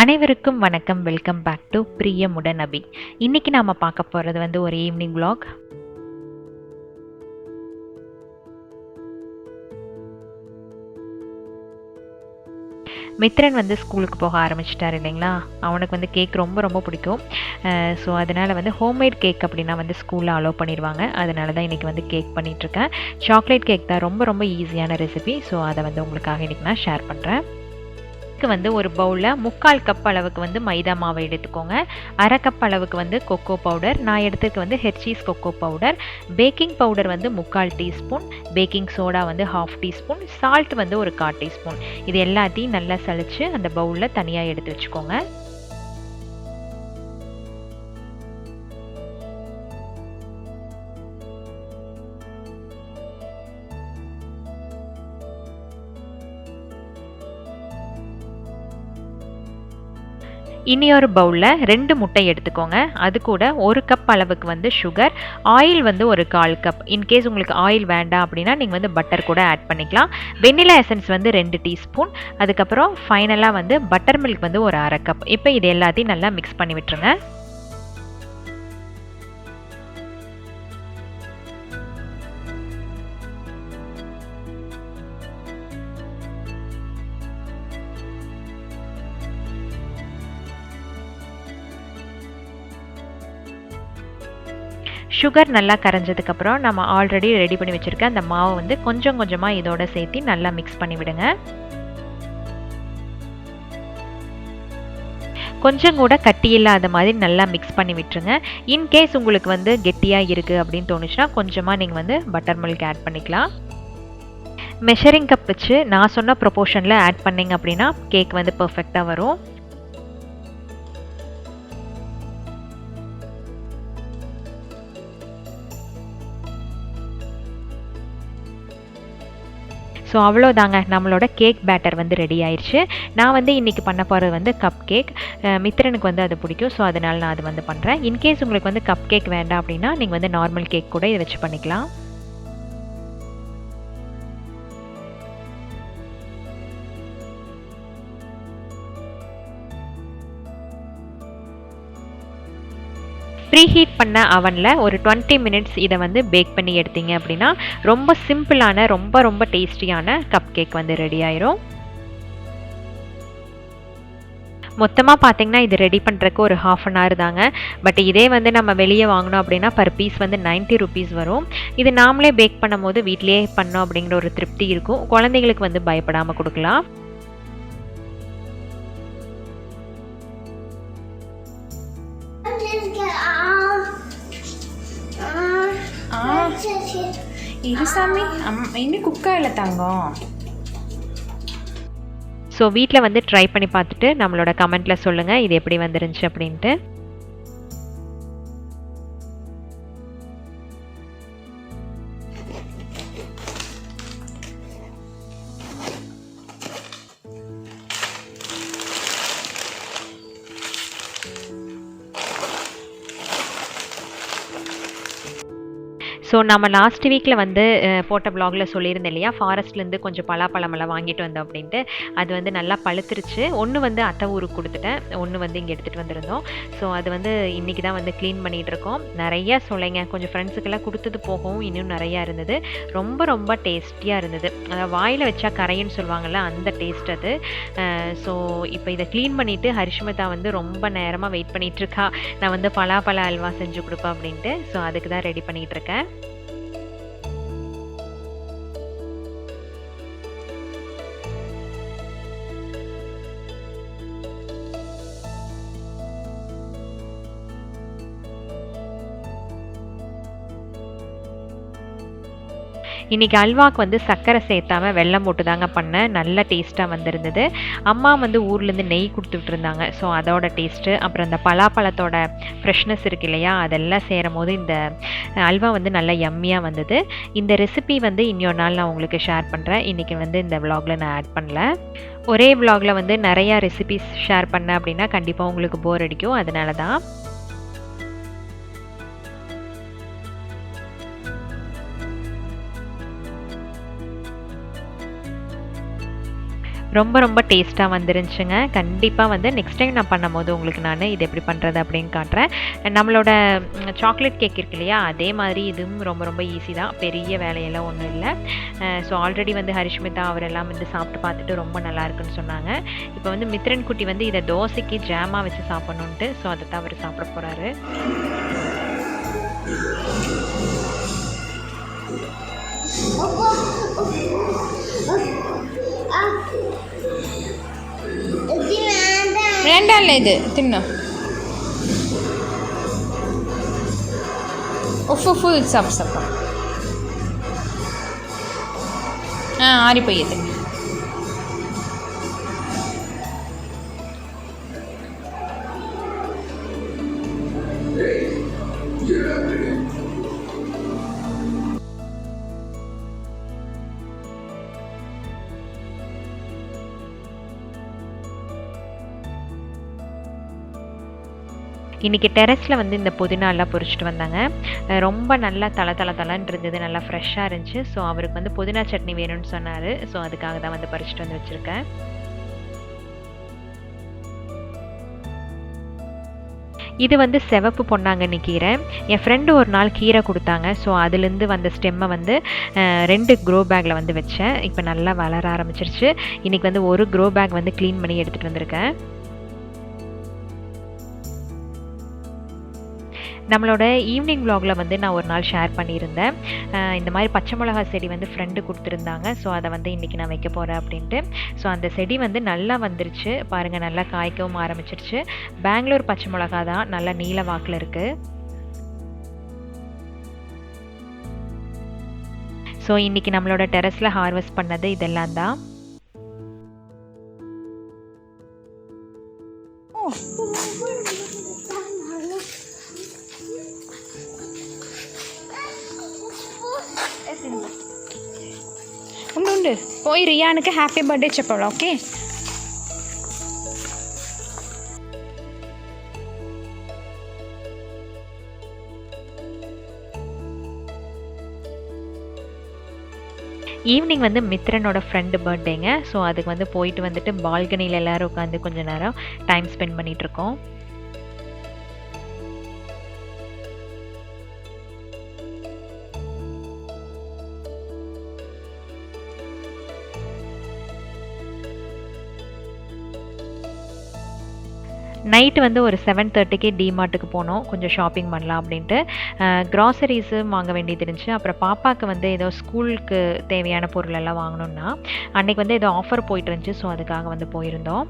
அனைவருக்கும் வணக்கம். Welcome back to பிரியமுடன் அபி. இன்னைக்கு நாம பார்க்க போறது வந்து ஒரு ஈவினிங் vlog. மித்ரன் வந்து ஸ்கூலுக்கு போக ஆரம்பிச்சிட்டார் இல்லைங்களா. அவனுக்கு வந்து கேக் ரொம்ப ரொம்ப பிடிக்கும். ஸோ அதனால் வந்து ஹோம்மேட் கேக் அப்படின்னா வந்து ஸ்கூலில் அலோவ் பண்ணிடுவாங்க. அதனால தான் இன்றைக்கி வந்து கேக் பண்ணிகிட்ருக்கேன். சாக்லேட் கேக் தான் ரொம்ப ரொம்ப ஈஸியான ரெசிபி. ஸோ அதை வந்து உங்களுக்காக இன்றைக்கி நான் ஷேர் பண்ணுறேன். வந்து ஒரு பவுலில் 3/4 கப் அளவுக்கு வந்து மைதா மாவை எடுத்துக்கோங்க. 1/2 கப் அளவுக்கு வந்து கொக்கோ பவுடர், நான் எடுத்துக்கு வந்து Hershey's cocoa powder, baking powder வந்து 3/4 டீஸ்பூன், பேக்கிங் சோடா வந்து 1/2 டீஸ்பூன், சால்ட் வந்து ஒரு 1/4 டீஸ்பூன். இது எல்லாத்தையும் நல்லா சலிச்சு அந்த பவுலில் தனியாக எடுத்து வச்சுக்கோங்க. இனி ஒரு பவுலில் 2 முட்டை எடுத்துக்கோங்க. அது கூட 1 கப் அளவுக்கு வந்து சுகர், ஆயில் வந்து ஒரு 1/4 கப். இன்கேஸ் உங்களுக்கு ஆயில் வேண்டாம் அப்படின்னா நீங்கள் வந்து பட்டர் கூட ஆட் பண்ணிக்கலாம். வெண்ணிலா எசன்ஸ் வந்து 2 டீஸ்பூன். அதுக்கப்புறம் ஃபைனலாக வந்து பட்டர் மில்க் வந்து ஒரு 1/2 கப். இப்போ இது எல்லாத்தையும் நல்லா மிக்ஸ் பண்ணி விட்டுருங்க. சுகர் நல்லா கரைஞ்சதுக்கப்புறம் நம்ம ஆல்ரெடி ரெடி பண்ணி வச்சுருக்க அந்த மாவை வந்து கொஞ்சம் கொஞ்சமாக இதோட சேர்த்து நல்லா மிக்ஸ் பண்ணி விடுங்க. கொஞ்சம் கூட கட்டி இல்லாத மாதிரி நல்லா மிக்ஸ் பண்ணி விட்டுருங்க. இன்கேஸ் உங்களுக்கு வந்து கெட்டியாக இருக்குது அப்படின்னு தோணுச்சுன்னா கொஞ்சமாக நீங்கள் வந்து பட்டர் மில்க் ஆட் பண்ணிக்கலாம். மெஷரிங் கப் வச்சு நான் சொன்ன ப்ரொபோர்ஷனில் ஆட் பண்ணிங்க அப்படின்னா கேக் வந்து பர்ஃபெக்டாக வரும். ஸோ அவ்வளோதாங்க, நம்மளோட கேக் பேட்டர் வந்து ரெடி ஆயிடுச்சு. நான் வந்து இன்றைக்கி பண்ண போகிறது வந்து கப் கேக். மித்ரனுக்கு வந்து அது பிடிக்கும். ஸோ அதனால் நான் அது வந்து பண்ணுறேன். இன்கேஸ் உங்களுக்கு வந்து கப் கேக் வேண்டாம் அப்படின்னா நீங்கள் வந்து நார்மல் கேக் கூட இதை வச்சு பண்ணிக்கலாம். ப்ரீஹீட் பண்ண அவனில் ஒரு 20 மினிட்ஸ் இதை வந்து பேக் பண்ணி எடுத்தீங்க அப்படின்னா ரொம்ப சிம்பிளான ரொம்ப ரொம்ப டேஸ்டியான கப் கேக் வந்து ரெடி ஆயிரும். மொத்தமாக பார்த்தீங்கன்னா இது ரெடி பண்ணுறதுக்கு ஒரு 1/2 hour தாங்க. பட் இதே வந்து நம்ம வெளியே வாங்கினோம் அப்படின்னா பர் பீஸ் வந்து 90 rupees வரும். இது நாமளே பேக் பண்ணும் போது வீட்டிலேயே பண்ணோம் அப்படிங்கிற ஒரு திருப்தி இருக்கும். குழந்தைங்களுக்கு வந்து பயப்படாமல் கொடுக்கலாம். இது சாமி இன்னும் குக்காயில் தங்கம். ஸோ வீட்டில் வந்து ட்ரை பண்ணி பார்த்துட்டு நம்மளோட கமெண்ட்டில் சொல்லுங்கள் இது எப்படி வந்துருந்துச்சு அப்படின்ட்டு. ஸோ நம்ம லாஸ்ட் வீக்கில் வந்து போட்ட ப்ளாகில் சொல்லியிருந்தேன் இல்லையா, ஃபாரஸ்ட்லேருந்து கொஞ்சம் பலாப்பழமெல்லாம் வாங்கிட்டு வந்தோம் அப்படின்ட்டு. அது வந்து நல்லா பழுத்துருச்சு. ஒன்று வந்து அத்தை ஊருக்கு கொடுத்துட்டேன், ஒன்று வந்து இங்கே எடுத்துகிட்டு வந்திருந்தோம். ஸோ அது வந்து இன்றைக்கி தான் வந்து க்ளீன் பண்ணிகிட்ருக்கோம். நிறையா சொல்லைங்க, கொஞ்சம் ஃப்ரெண்ட்ஸுக்கெல்லாம் கொடுத்தது போகவும் இன்னும் நிறையா இருந்தது. ரொம்ப ரொம்ப டேஸ்டியாக இருந்தது. வாயில் வச்சா கரைன்னு சொல்லுவாங்கள்ல, அந்த டேஸ்ட் அது. ஸோ இப்போ இதை க்ளீன் பண்ணிவிட்டு ஹரிஷ்மிதா வந்து ரொம்ப நேரமாக வெயிட் பண்ணிகிட்ருக்கா, நான் வந்து பலாப்பழ அல்வா செஞ்சு கொடுப்பேன் அப்படின்ட்டு. ஸோ அதுக்கு தான் ரெடி பண்ணிகிட்ருக்கேன். இன்றைக்கி அல்வாக்கு வந்து சர்க்கரை சேர்த்தாமல் வெல்லம் போட்டு தாங்க பண்ணேன். நல்ல டேஸ்ட்டாக வந்திருந்தது. அம்மா வந்து ஊர்லேருந்து நெய் கொடுத்துட்டு இருந்தாங்க. ஸோ அதோட டேஸ்ட்டு, அப்புறம் இந்த பலாப்பழத்தோட ஃப்ரெஷ்னஸ் இருக்குது இல்லையா, அதெல்லாம் சேரும் போது இந்த அல்வா வந்து நல்லா யம்மியாக வந்தது. இந்த ரெசிபி வந்து இன்னொரு நாள் நான் உங்களுக்கு ஷேர் பண்ணுறேன். இன்றைக்கி வந்து இந்த விலாகில் நான் ஆட் பண்ணல. ஒரே விலாகில் வந்து நிறையா ரெசிபிஸ் ஷேர் பண்ணேன் அப்படின்னா கண்டிப்பாக உங்களுக்கு போர் அடிக்கும். அதனால தான். ரொம்ப ரொம்ப டேஸ்ட்டாக வந்துருந்துச்சுங்க. கண்டிப்பாக வந்து நெக்ஸ்ட் டைம் நான் பண்ணும்போது உங்களுக்கு நான் இது எப்படி பண்ணுறது அப்படின்னு காட்டுறேன். நம்மளோட சாக்லேட் கேக் இருக்கு இல்லையா, அதே மாதிரி இதுவும் ரொம்ப ரொம்ப ஈஸி தான், பெரிய வேலையெல்லாம் ஒன்றும் இல்லை. ஸோ ஆல்ரெடி வந்து ஹரிஷ்மிதா அவரெல்லாம் வந்து சாப்பிட்டு பார்த்துட்டு ரொம்ப நல்லா இருக்குன்னு சொன்னாங்க. இப்போ வந்து மித்ரன் குட்டி வந்து இதை தோசைக்கு ஜாமாக வச்சு சாப்பிடணுன்ட்டு, ஸோ அதை தான் அவர் சாப்பிட போகிறாரு. வேண்டாம்ல இது தின்னு. ஃபுல் சாப்பிட ஆறிப்போய் தின்னு. இன்றைக்கி டெரஸில் வந்து இந்த புதினாலாம் பொரிச்சிட்டு வந்தாங்க. ரொம்ப நல்லா தளன்னு இருந்தது, நல்லா ஃப்ரெஷ்ஷாக இருந்துச்சு. ஸோ அவருக்கு வந்து புதினா சட்னி வேணும்னு சொன்னார். ஸோ அதுக்காக தான் வந்து பறிச்சிட்டு வந்து வச்சுருக்கேன். இது வந்து சிவப்பு பொன்னாங்கண்ணி கீரை. என் ஃப்ரெண்டு ஒரு நாள் கீரை கொடுத்தாங்க. ஸோ அதுலேருந்து வந்த ஸ்டெம்மை வந்து 2 க்ரோ பேக்கில் வந்து வச்சேன். இப்போ நல்லா வளர ஆரம்பிச்சிருச்சு. இன்றைக்கி வந்து ஒரு க்ரோ பேக் வந்து க்ளீன் பண்ணி எடுத்துகிட்டு வந்திருக்கேன். நம்மளோட ஈவினிங் விலாகில் வந்து நான் ஒரு நாள் ஷேர் பண்ணியிருந்தேன். இந்த மாதிரி பச்சை மிளகா செடி வந்து ஃப்ரெண்டு கொடுத்துருந்தாங்க. ஸோ அதை வந்து இன்றைக்கி நான் வைக்க போகிறேன் அப்படின்ட்டு. ஸோ அந்த செடி வந்து நல்லா வந்துருச்சு பாருங்கள், நல்லா காய்க்கவும் ஆரம்பிச்சிருச்சு. பெங்களூர் பச்சை மிளகா தான், நல்லா நீல வாக்கில் இருக்குது. ஸோ இன்றைக்கி நம்மளோட டெரஸில் ஹார்வெஸ்ட் பண்ணது இதெல்லாம் தான். ఉండు పోయి రియానికి హ్యాపీ బర్త్డే చెప్పాలి. ఓకే ஈவினிங் வந்து மித்ரனோட ஃப்ரெண்டு பர்த்டேங்க. ஸோ அதுக்கு வந்து போயிட்டு வந்துட்டு பால்கனியில் எல்லோரும் உட்காந்து கொஞ்சம் நேரம் டைம் ஸ்பெண்ட் பண்ணிகிட்ருக்கோம். நைட்டு வந்து ஒரு 7:30க்கு டிமார்ட்டுக்கு போனோம், கொஞ்சம் ஷாப்பிங் பண்ணலாம் அப்படின்ட்டு. க்ராசரிஸு வாங்க வேண்டியது இருந்துச்சு. அப்புறம் பாப்பாவுக்கு வந்து ஏதோ ஸ்கூலுக்கு தேவையான பொருள் எல்லாம் வாங்கணுன்னா அன்றைக்கி வந்து ஏதோ ஆஃபர் போயிட்டு இருந்துச்சு. ஸோ அதுக்காக வந்து போயிருந்தோம்.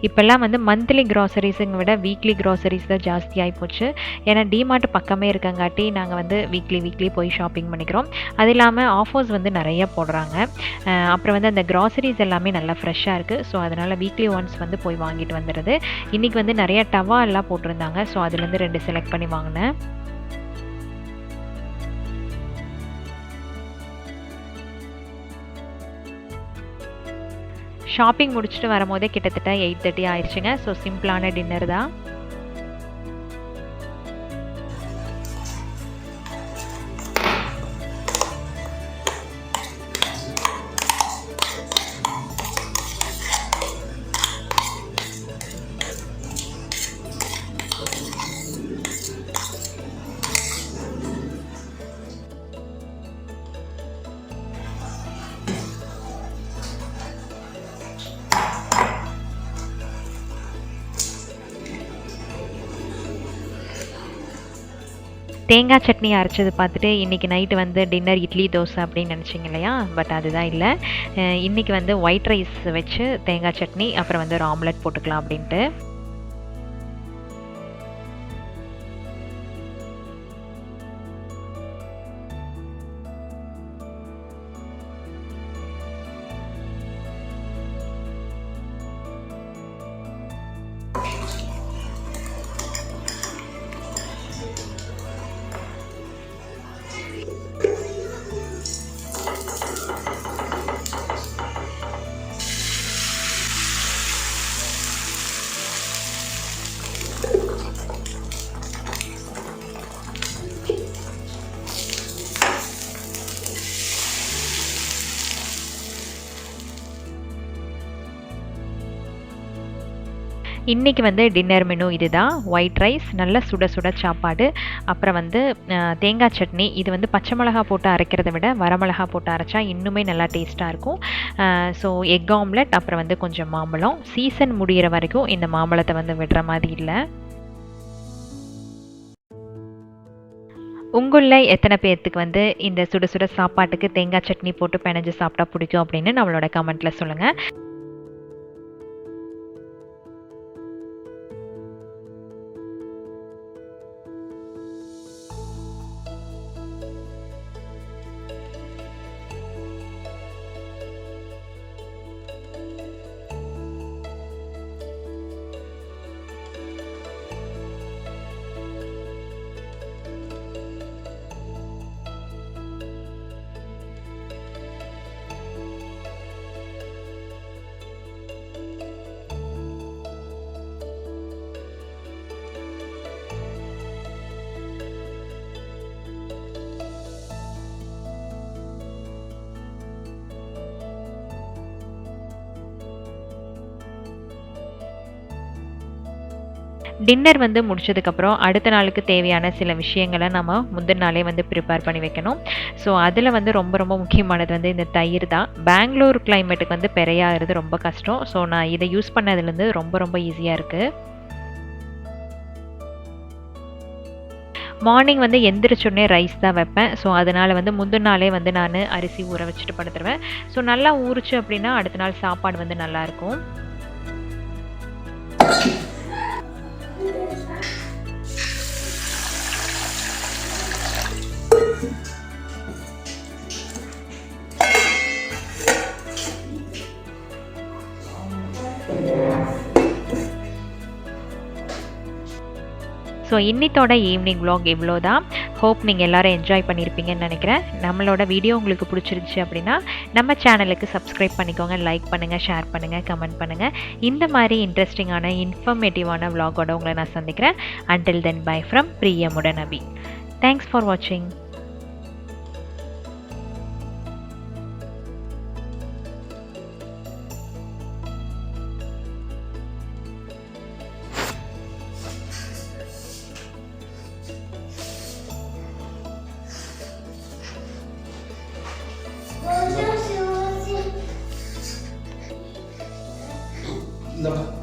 இப்போல்லாம் வந்து மந்த்லி க்ராசரிஸுங்க விட வீக்லி க்ராசரிஸ் தான் ஜாஸ்தி ஆகிப்போச்சு. ஏன்னா டிமார்ட் பக்கமே இருக்கங்காட்டி நாங்கள் வந்து வீக்லி போய் ஷாப்பிங் பண்ணிக்கிறோம். அது இல்லாமல் ஆஃபர்ஸ் வந்து நிறைய போடுறாங்க. அப்புறம் வந்து அந்த க்ராசரிஸ் எல்லாமே நல்லா ஃப்ரெஷ்ஷாக இருக்குது. ஸோ அதனால் வீக்லி ஒன்ஸ் வந்து போய் வாங்கிட்டு வந்துடுது. இன்றைக்கி வந்து நிறைய டவா எல்லாம் போட்டிருந்தாங்க. ஸோ அதுலேருந்து 2 செலக்ட் பண்ணி வாங்கினேன். ஷாப்பிங் முடிச்சுட்டு வரும்போதே கிட்டத்தட்ட 8:30 ஆயிடுச்சுங்க. ஸோ சிம்பிளான டின்னர் தான். தேங்காய் சட்னி அரைச்சது பார்த்துட்டு இன்றைக்கி நைட்டு வந்து டின்னர் இட்லி தோசை அப்படின்னு நினச்சிங்க இல்லையா, பட் அதுதான் இல்லை. இன்றைக்கி வந்து ஒயிட் ரைஸ் வச்சு தேங்காய் சட்னி, அப்புறம் வந்து ஒரு ஆம்லெட் போட்டுக்கலாம் அப்படின்ட்டு. இன்றைக்கி வந்து டின்னர் மெனு இதுதான். ஒயிட் ரைஸ், நல்ல சுட சுட சாப்பாடு, அப்புறம் வந்து தேங்காய் சட்னி. இது வந்து பச்சை மிளகா போட்டு அரைக்கிறத விட வரமிளகா போட்டு அரைச்சா இன்னுமே நல்லா டேஸ்ட்டாக இருக்கும். ஸோ எக் ஆம்லெட், அப்புறம் வந்து கொஞ்சம் மாம்பழம். சீசன் முடிகிற வரைக்கும் இந்த மாம்பழத்தை வந்து விடுற மாதிரி இல்லை. உங்களில் எத்தனை பேர்த்துக்கு வந்து இந்த சுட சுட சாப்பாட்டுக்கு தேங்காய் சட்னி போட்டு பிணைஞ்சு சாப்பிட்டா பிடிக்கும் அப்படின்னு நம்மளோட கமெண்ட்டில் சொல்லுங்கள். டின்னர் வந்து முடிச்சதுக்கப்புறம் அடுத்த நாளுக்கு தேவையான சில விஷயங்களை நம்ம முந்தின நாளே வந்து ப்ரிப்பேர் பண்ணி வைக்கணும். ஸோ அதில் வந்து ரொம்ப ரொம்ப முக்கியமானது வந்து இந்த தயிர் தான். பெங்களூர் கிளைமேட்டுக்கு வந்து பெரையாகிறது ரொம்ப கஷ்டம். ஸோ நான் இதை யூஸ் பண்ணதுலேருந்து ரொம்ப ரொம்ப ஈஸியாக இருக்குது. மார்னிங் வந்து எந்திரிச்சோடனே ரைஸ் தான் வைப்பேன். ஸோ அதனால் வந்து முந்தின நாளே வந்து நான் அரிசி ஊற வச்சுட்டு படுத்துருவேன். ஸோ நல்லா ஊறிச்சு அப்படின்னா அடுத்த நாள் சாப்பாடு வந்து நல்லாயிருக்கும். ஸோ இன்னித்தோட ஈவினிங் vlog இவ்வளோ தான். ஹோப் நீங்கள் எல்லோரும் என்ஜாய் பண்ணியிருப்பீங்கன்னு நினைக்கிறேன். நம்மளோட வீடியோ உங்களுக்கு பிடிச்சிருந்துச்சி அப்படின்னா நம்ம சேனலுக்கு சப்ஸ்கிரைப் பண்ணிக்கோங்க, லைக் பண்ணுங்கள், ஷேர் பண்ணுங்கள், கமெண்ட் பண்ணுங்கள். இந்த மாதிரி இன்ட்ரெஸ்டிங்கான இன்ஃபர்மேட்டிவான vlogோட உங்களை நான் சந்திக்கிறேன். அன்டில் தென் பை ஃப்ரம் பிரியமுடன் அபி. தேங்க்ஸ் ஃபார் வாட்சிங். No.